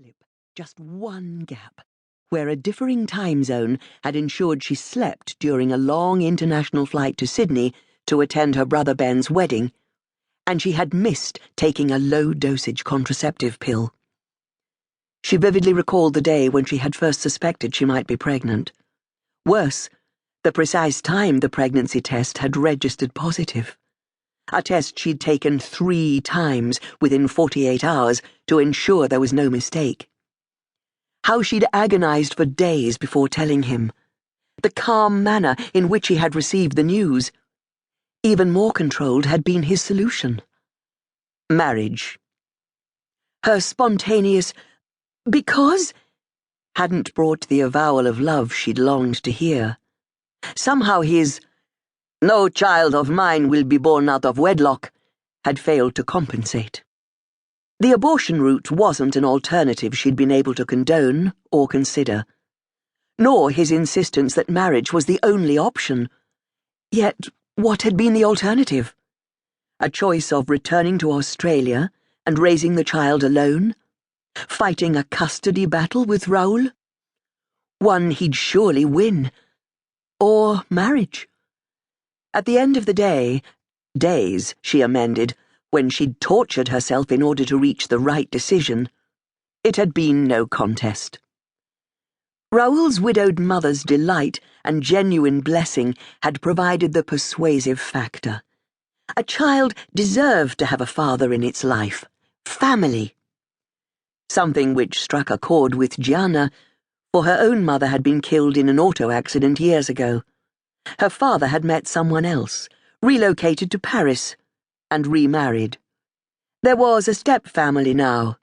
slip, just one gap, where a differing time zone had ensured she slept during a long international flight to Sydney to attend her brother Ben's wedding, and she had missed taking a low-dosage contraceptive pill. She vividly recalled the day when she had first suspected she might be pregnant. Worse, the precise time the pregnancy test had registered positive. A test she'd taken 3 times within 48 hours to ensure there was no mistake. How she'd agonized for days before telling him. The calm manner in which he had received the news. Even more controlled had been his solution. Marriage. Her spontaneous "because" hadn't brought the avowal of love she'd longed to hear. Somehow his "no child of mine will be born out of wedlock" had failed to compensate. The abortion route wasn't an alternative she'd been able to condone or consider, nor his insistence that marriage was the only option. Yet, what had been the alternative? A choice of returning to Australia and raising the child alone? Fighting a custody battle with Raul? One he'd surely win. Or marriage? At the end of the day, days, she amended, when she'd tortured herself in order to reach the right decision, it had been no contest. Raul's widowed mother's delight and genuine blessing had provided the persuasive factor. A child deserved to have a father in its life. Family. Something which struck a chord with Gianna, for her own mother had been killed in an auto accident years ago. Her father had met someone else, relocated to Paris, and remarried. There was a step-family now.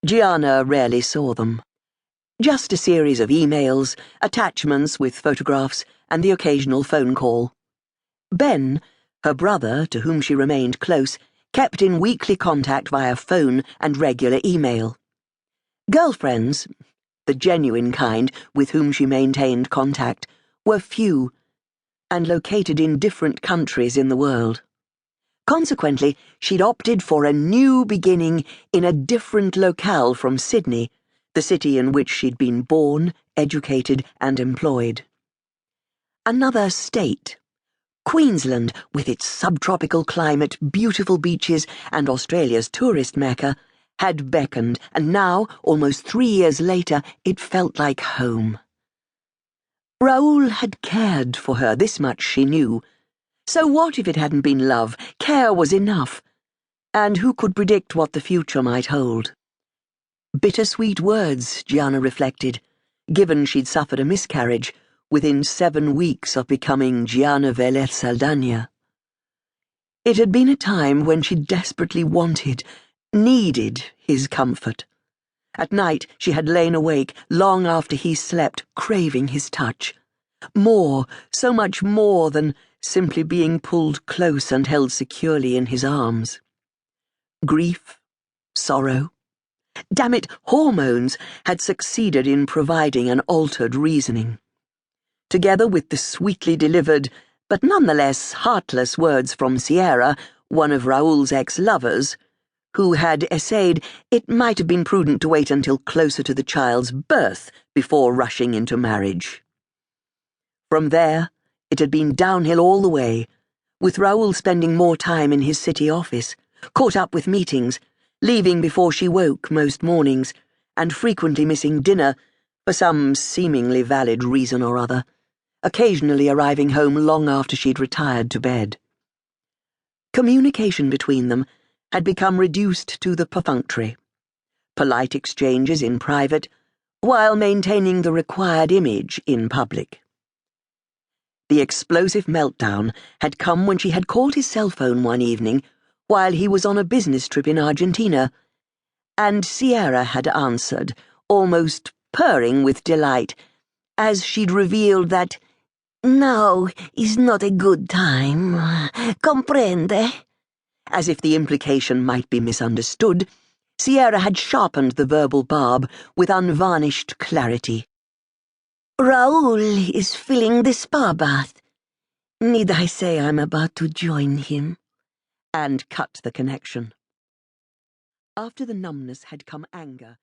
Gianna rarely saw them. Just a series of emails, attachments with photographs, and the occasional phone call. Ben, her brother, to whom she remained close, kept in weekly contact via phone and regular email. Girlfriends, the genuine kind with whom she maintained contact, were few, and located in different countries in the world. Consequently, she'd opted for a new beginning in a different locale from Sydney, the city in which she'd been born, educated, and employed. Another state. Queensland, with its subtropical climate, beautiful beaches, and Australia's tourist mecca, had beckoned, and now, almost 3 years later, it felt like home. Raul had cared for her, this much she knew. So what if it hadn't been love? Care was enough. And who could predict what the future might hold? Bittersweet words, Gianna reflected, given she'd suffered a miscarriage within 7 weeks of becoming Gianna Velez-SaldaNa. It had been a time when she desperately wanted, needed his comfort. At night, she had lain awake long after he slept, craving his touch. More, so much more than simply being pulled close and held securely in his arms. Grief, sorrow. Damn it, hormones had succeeded in providing an altered reasoning. Together with the sweetly delivered, but nonetheless heartless words from Sierra, one of Raul's ex-lovers, who had essayed it might have been prudent to wait until closer to the child's birth before rushing into marriage. From there, it had been downhill all the way, with Raul spending more time in his city office, caught up with meetings, leaving before she woke most mornings, and frequently missing dinner for some seemingly valid reason or other, occasionally arriving home long after she'd retired to bed. Communication between them had become reduced to the perfunctory, polite exchanges in private, while maintaining the required image in public. The explosive meltdown had come when she had called his cell phone one evening while he was on a business trip in Argentina, and Sierra had answered, almost purring with delight, as she'd revealed that "now is not a good time, comprende?" As if the implication might be misunderstood, Sierra had sharpened the verbal barb with unvarnished clarity. "Raul is filling the spa bath. Need I say I'm about to join him?" And cut the connection. After the numbness had come anger.